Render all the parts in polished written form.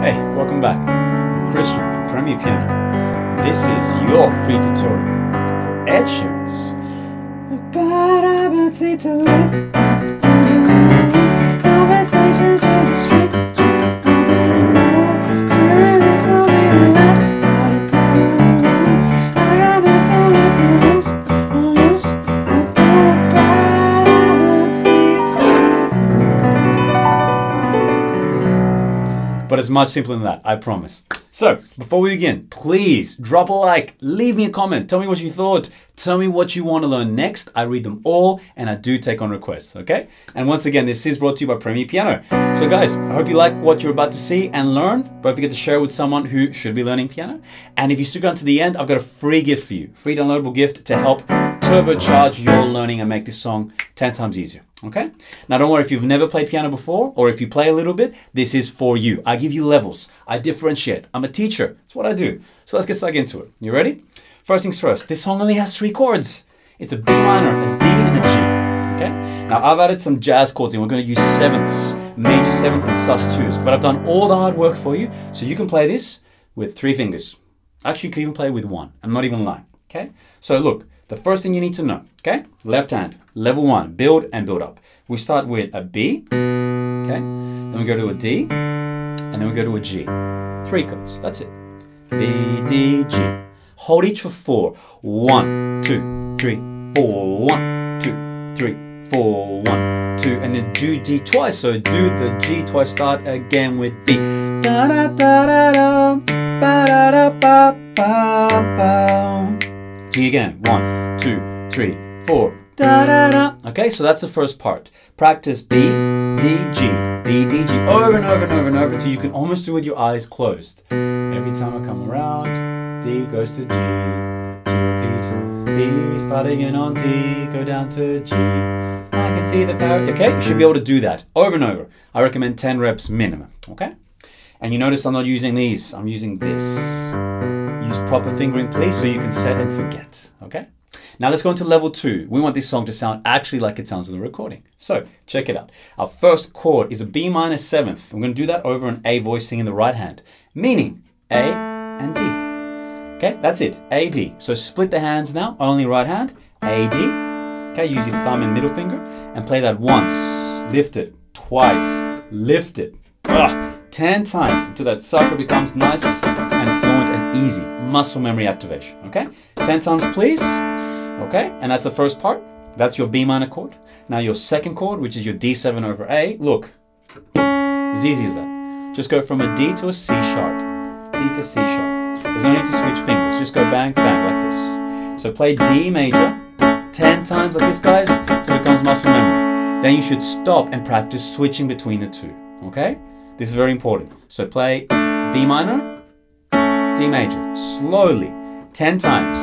Hey, welcome back. I'm Christian from Premierepiano. This is your free tutorial for Ed Sheeran's Badhabits need to live. Conversations with a stranger. I better know. Swearing this will be the last. Not a problem. I got nothing left to lose. Or use. I'll do a bad habits need to. But it's much simpler than that, I promise. So, before we begin, please drop a like, leave me a comment, tell me what you thought, tell me what you want to learn next. I read them all and I do take on requests, okay? And once again, this is brought to you by Premierepiano. So guys, I hope you like what you're about to see and learn. Don't forget to share it with someone who should be learning piano. And if you stick around to the end, I've got a free gift for you, free downloadable gift to help turbocharge your learning and make this song 10 times easier. Okay? Now don't worry if you've never played piano before or if you play a little bit, this is for you. I give you levels. I differentiate. I'm a teacher. It's what I do. So let's get stuck into it. You ready? First things first, this song only has 3 chords. It's a B minor, a D, and a G. Okay? Now I've added some jazz chords and we're going to use sevenths, major sevenths and sus2s. But I've done all the hard work for you so you can play this with 3 fingers. Actually, you can even play with 1. I'm not even lying. Okay? So look. The first thing you need to know, okay? Left hand, level 1, build and build up. We start with a B, okay? Then we go to a D, and then we go to a G. 3 chords, that's it. B, D, G. Hold each for 4. 1, 2, 3, 4. 1, 2, 3, 4. 1, 2, and then do G twice. So do the G twice. Start again with B. Da da da da da, ba da da ba ba ba. G again. 1, 2, 3, 4. Da da da. Okay, so that's the first part. Practice B, D, G, B, D, G over and over and over and over until you can almost do it with your eyes closed. Every time I come around, D goes to G, G repeat, B, start again on D, go down to G. I can see the power. Okay, you should be able to do that over and over. I recommend 10 reps minimum. Okay, and you notice I'm not using these. I'm using this. Use proper fingering, please, so you can set and forget, okay? Now let's go into level 2. We want this song to sound actually like it sounds in the recording. So, check it out. Our first chord is a B minor 7th. We're going to do that over an A voicing in the right hand, meaning A and D. Okay, that's it, A, D. So split the hands now, only right hand, A, D. Okay, use your thumb and middle finger, and play that once, lift it, twice, lift it. 10 times until that sucker becomes nice and fluent and easy. Muscle memory activation, okay? 10 times, please. Okay, and that's the first part. That's your B minor chord. Now your second chord, which is your D7 over A, look, as easy as that. Just go from a D to a C sharp, D to C sharp. There's no need to switch fingers. Just go bang, bang like this. So play D major 10 times like this, guys, until it becomes muscle memory. Then you should stop and practice switching between the two, okay? This is very important. So play B minor, D major, slowly, 10 times.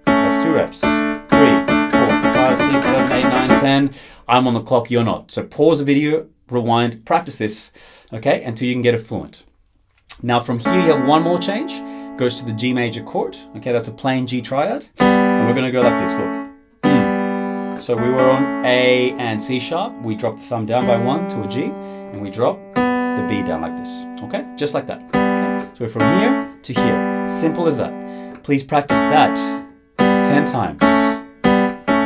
That's 2 reps. 3, 4, 5, 6, 7, 8, 9, 10. I'm on the clock, you're not. So pause the video, rewind, practice this, okay, until you can get it fluent. Now from here you have one more change. Goes to the G major chord. Okay, that's a plain G triad. And we're gonna go like this, look. So we were on A and C sharp. We drop the thumb down by 1 to a G, and we drop the B down like this, okay? Just like that, okay? So we're from here to here, simple as that. Please practice that 10 times,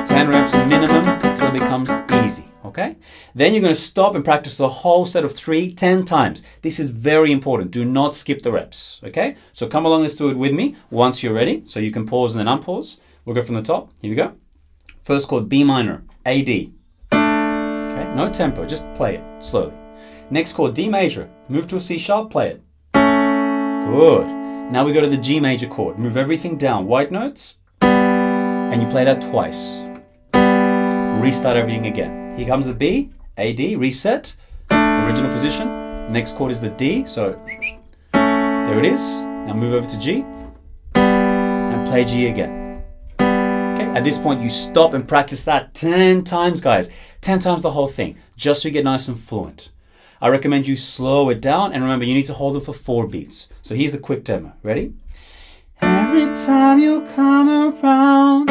10 reps minimum until it becomes easy, okay? Then you're gonna stop and practice the whole set of 3, 10 times. This is very important, do not skip the reps, okay? So come along, let's do it with me once you're ready. So you can pause and then unpause. We'll go from the top, here we go. First chord, B minor, A, D. Okay, no tempo, just play it slowly. Next chord, D major, move to a C sharp, play it. Good. Now we go to the G major chord, move everything down, white notes, and you play that twice. Restart everything again. Here comes the B, A, D, reset, original position. Next chord is the D, so there it is. Now move over to G, and play G again. At this point, you stop and practice that 10 times, guys. 10 times the whole thing, just so you get nice and fluent. I recommend you slow it down, and remember, you need to hold it for 4 beats. So here's the quick demo. Ready? Every time you come around,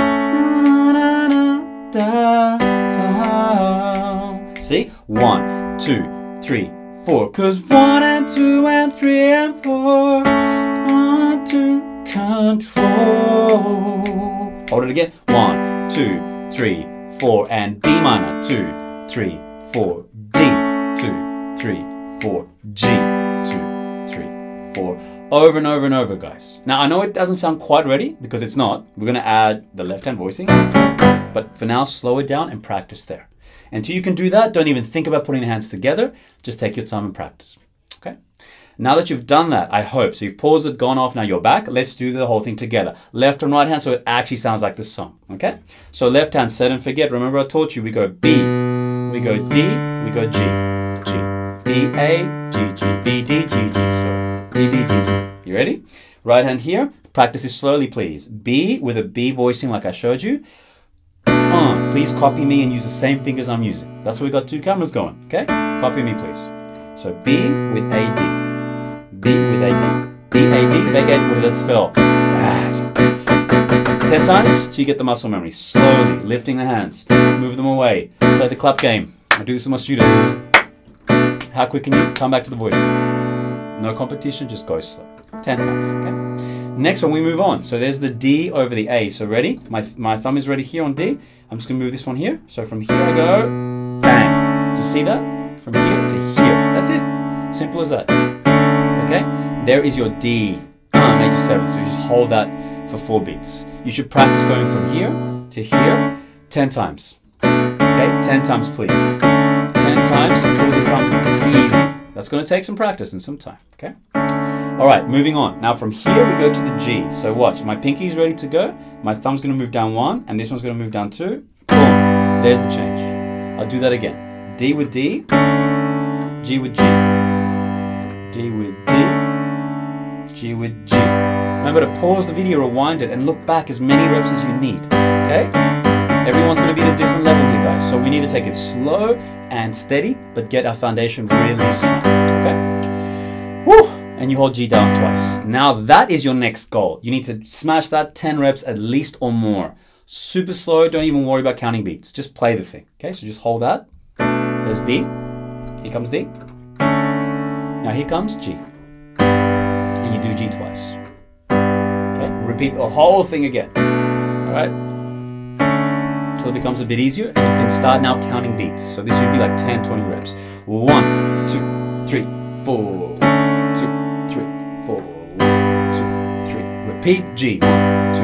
see? 1, 2, 3, 4. Cause 1 and 2 and 3 and 4 want to control. Hold it again. 1, 2, 3, 4 and D minor. 2, 3, 4 D. 2, 3, 4 G. 2, 3, 4. Over and over and over, guys. Now I know it doesn't sound quite ready because it's not. We're gonna add the left hand voicing, but for now, slow it down and practice there. Until you can do that, don't even think about putting the hands together. Just take your time and practice. Okay? Now that you've done that, I hope, so you've paused it, gone off, now you're back. Let's do the whole thing together. Left and right hand, so it actually sounds like this song. Okay? So left hand, set and forget. Remember I taught you, we go B, we go D, we go G, G, B, A, G, G, B, D, G, G. So B, D, G, G. You ready? Right hand here. Practice this slowly, please. B with a B voicing like I showed you. Please copy me and use the same fingers I'm using. That's why we got 2 cameras going, okay? Copy me, please. So B with A-D. B with A-D. B-A-D, what does that spell? Bad. 10 times till you get the muscle memory. Slowly, lifting the hands. Move them away. Play the clap game. I do this with my students. How quick can you come back to the voice? No competition, just go slow. 10 times, okay? Next one, we move on. So there's the D over the A. So ready? My thumb is ready here on D. I'm just gonna move this one here. So from here I go, bang. Just see that? From here to here. That's it. Simple as that. Okay? There is your D major 7th. So you just hold that for 4 beats. You should practice going from here to here 10 times. Okay? 10 times, please. 10 times until it becomes easy. That's gonna take some practice and some time. Okay? All right, moving on. Now from here we go to the G. So watch, my pinky is ready to go. My thumb's gonna move down 1, and this one's gonna move down 2. Boom, there's the change. I'll do that again. D with D, G with G. D with D, G with G. Remember to pause the video, rewind it, and look back as many reps as you need, okay? Everyone's gonna be at a different level here, guys. So we need to take it slow and steady, but get our foundation really strong, okay? Woo! And you hold G down twice. Now that is your next goal. You need to smash that 10 reps at least or more. Super slow, don't even worry about counting beats. Just play the thing, okay? So just hold that. There's B, here comes D. Now here comes G. And you do G twice. Okay, repeat the whole thing again. All right? Until it becomes a bit easier and you can start now counting beats. So this would be like 10, 20 reps. 1, 2, 3, 4. 3, 4, 1, 2, 3. Repeat G. 1, 2,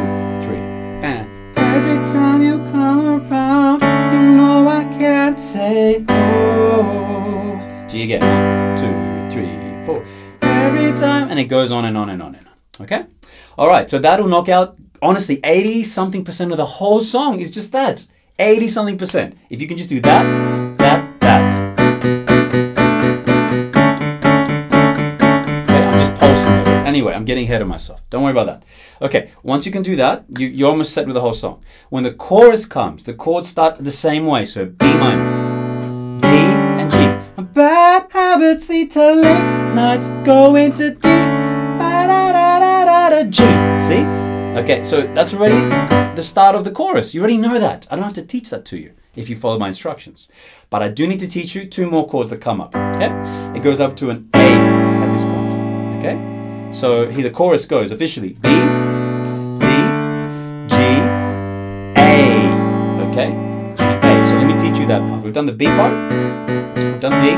3. And every time you come around, you know I can't say no. G again. 1, 2, 3, 4. Every time, and it goes on and on and on and on. Okay? All right, so that'll knock out, honestly, 80-something% of the whole song is just that. 80-something%. If you can just do that. Anyway, I'm getting ahead of myself. Don't worry about that. Okay, once you can do that, you're almost set with the whole song. When the chorus comes, the chords start the same way. So B minor, D and G. Bad habits lead to late nights, go into D, G. See? Okay, so that's already the start of the chorus. You already know that. I don't have to teach that to you if you follow my instructions. But I do need to teach you 2 more chords that come up. Okay? It goes up to an A at this point. Okay? So here the chorus goes officially B, D, G, A. Okay? G, A. So let me teach you that part. We've done the B part. We've done D,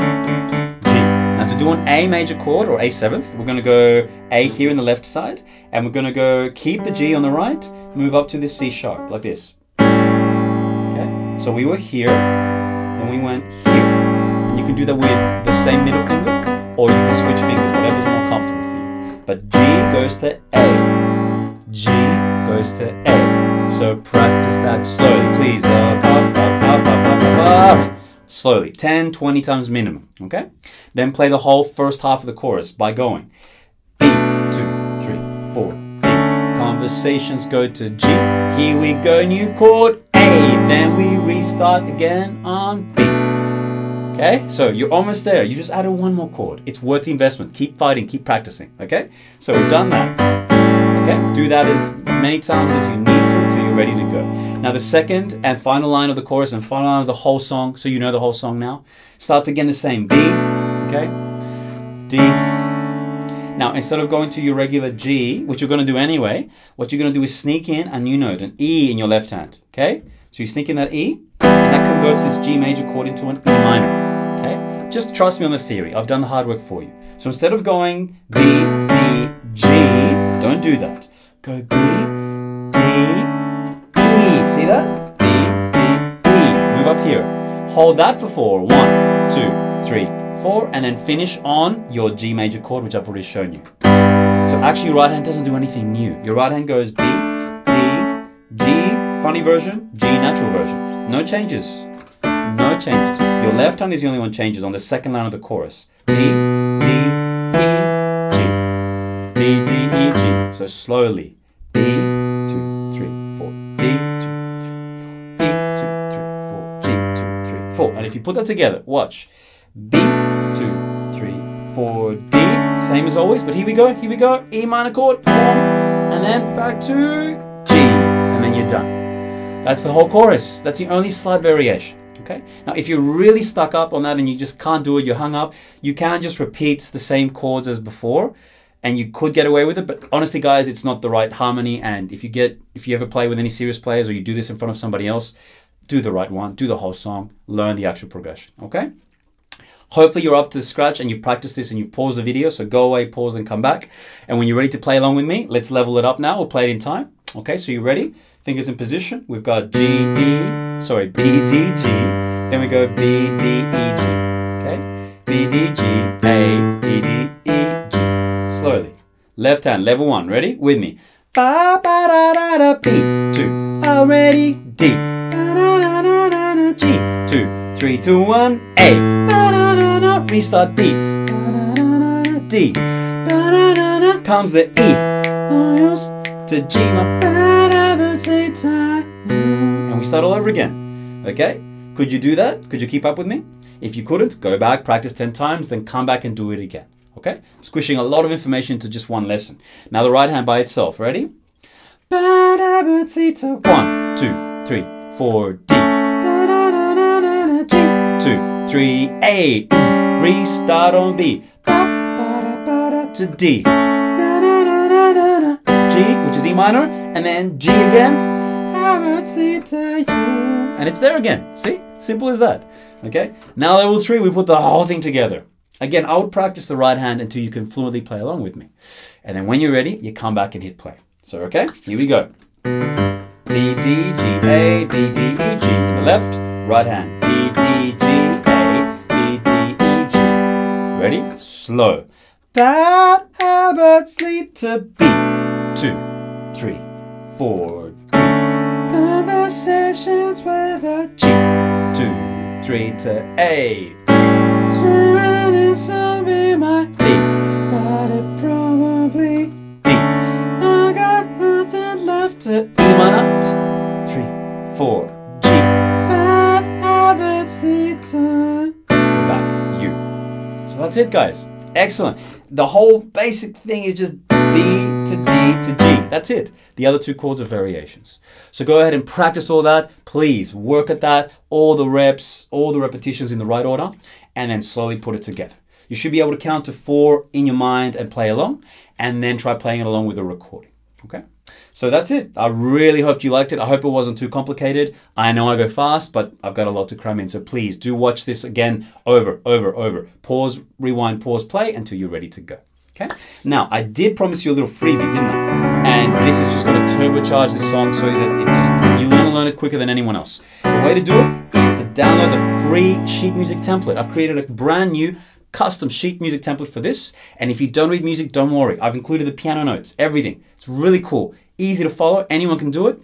G. Now to do an A major chord or A 7th, we're going to go A here in the left side, and we're going to go keep the G on the right, move up to the C sharp like this. Okay? So we were here, then we went here. And you can do that with the same middle finger, or you can switch fingers, whatever's more comfortable for you. But G goes to A. G goes to A. So practice that slowly, please. Up, up, up, up, up, up, up, up. Slowly, 10, 20 times minimum, okay? Then play the whole first half of the chorus by going B, 2, 3, 4, D. Conversations go to G. Here we go, new chord, A. Then we restart again on B. Okay, so you're almost there. You just added 1 more chord. It's worth the investment. Keep fighting, keep practicing, okay? So we've done that, okay? Do that as many times as you need to until you're ready to go. Now the second and final line of the chorus and final line of the whole song, so you know the whole song now, starts again the same, B, okay? D. Now, instead of going to your regular G, which you're going to do anyway, what you're going to do is sneak in a new note, an E in your left hand, okay? So you sneak in that E, and that converts this G major chord into an E minor, okay? Just trust me on the theory. I've done the hard work for you. So instead of going B, D, G, don't do that. Go B, D, E. See that? B, D, E. Move up here. Hold that for 4. 1, 2, 3, 4, and then finish on your G major chord, which I've already shown you. So actually your right hand doesn't do anything new. Your right hand goes B, D, G, funny version, G natural version. No changes. No changes. Your left hand is the only one changes on the second line of the chorus. B, D, E, G. B, D, E, G. So slowly. B, 2, 3, 4. D, 2, 3, 4. E, 2, 3, 4. G, 2, 3, 4. And if you put that together, watch. B, 2, 3, 4, D. Same as always, but here we go, E minor chord, boom, and then back to G, and then you're done. That's the whole chorus. That's the only slight variation, okay? Now, if you're really stuck up on that and you just can't do it, you're hung up, you can just repeat the same chords as before, and you could get away with it, but honestly, guys, it's not the right harmony, and if you ever play with any serious players or you do this in front of somebody else, do the right one, do the whole song, learn the actual progression, okay? Hopefully you're up to scratch and you've practiced this and you've paused the video, so go away, pause and come back. And when you're ready to play along with me, let's level it up now. We'll play it in time. Okay, so you ready? Fingers in position. We've got B, D, G. Then we go B, D, E, G. Okay? B, D, G, A, B, D, E, G. Slowly. Left hand, level 1. Ready? With me. Ba, ba, da, da, da, B, 2. Already, D. Ba, da, da, da, da, da, G. 2, 3, 2, 1, A. Ba, da, da, da, restart B. Ba, da, da, da, D. Ba, da, da, da, comes the E. To G, my Badhabits they tie you. And we start all over again. Okay? Could you do that? Could you keep up with me? If you couldn't, go back, practice 10 times, then come back and do it again. Okay? Squishing a lot of information into just one lesson. Now the right hand by itself. Ready? Badhabits they tie. 1, 2, 3, 4, D. Da, da, da, da, da, da, G. 2, 3, A. Restart on B. Ba, ba, da, ba, da, to D. G, which is E minor, and then G again, and it's there again. See? Simple as that. Okay? Now level 3, we put the whole thing together. Again, I would practice the right hand until you can fluently play along with me. And then when you're ready, you come back and hit play. So, okay? Here we go. B, D, G, A, B, D, E, G. In the left, right hand. B, D, G, A, B, D, E, G. Ready? Slow. Badhabits lead to B. 2, 3, 4, D. Conversations with a G. 2, 3 to A. Swearing it's be my B, but it probably D. I got nothing left to E minor. 3, 4, G. Badhabits lead to back U. So that's it, guys. Excellent. The whole basic thing is just B to D to G. That's it. The other 2 chords are variations. So go ahead and practice all that. Please work at that. All the reps, all the repetitions in the right order, and then slowly put it together. You should be able to count to 4 in your mind and play along, and then try playing it along with a recording. Okay? So that's it. I really hope you liked it. I hope it wasn't too complicated. I know I go fast, but I've got a lot to cram in. So please do watch this again over. Pause, rewind, pause, play until you're ready to go. Okay? Now, I did promise you a little freebie, didn't I? And this is just going to turbocharge this song so that you're going to learn it quicker than anyone else. The way to do it is to download the free sheet music template. I've created a brand new custom sheet music template for this. And if you don't read music, don't worry. I've included the piano notes, everything. It's really cool. Easy to follow. Anyone can do it.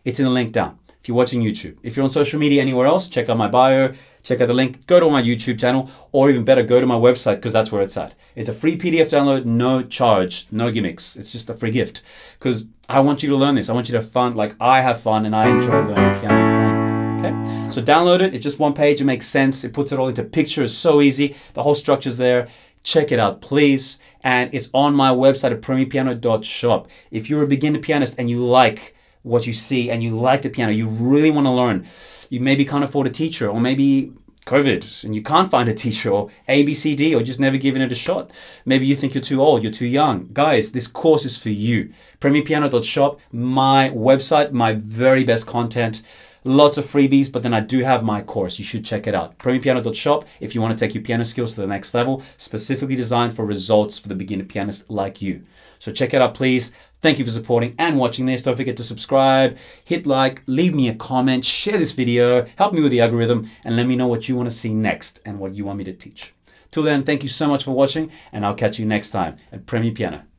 It's in the link down. If you're watching YouTube. If you're on social media anywhere else, check out my bio, check out the link, go to my YouTube channel, or even better, go to my website because that's where it's at. It's a free PDF download, no charge, no gimmicks. It's just a free gift because I want you to learn this. I want you to have fun like I have fun and I enjoy learning piano playing. Okay? So download it. It's just one page. It makes sense. It puts it all into pictures. So easy. The whole structure's there. Check it out, please. And it's on my website at premierepiano.shop. If you're a beginner pianist and you like what you see and you like the piano, you really want to learn, you maybe can't afford a teacher or maybe COVID and you can't find a teacher, or ABCD, or just never given it a shot. Maybe you think you're too old, you're too young. Guys, this course is for you. Premierepiano.shop, my website, my very best content. Lots of freebies, but then I do have my course. You should check it out. Premierepiano.shop if you want to take your piano skills to the next level, specifically designed for results for the beginner pianist like you. So check it out, please. Thank you for supporting and watching this. Don't forget to subscribe, hit like, leave me a comment, share this video, help me with the algorithm, and let me know what you want to see next and what you want me to teach. Till then, thank you so much for watching, and I'll catch you next time at Premiere Piano.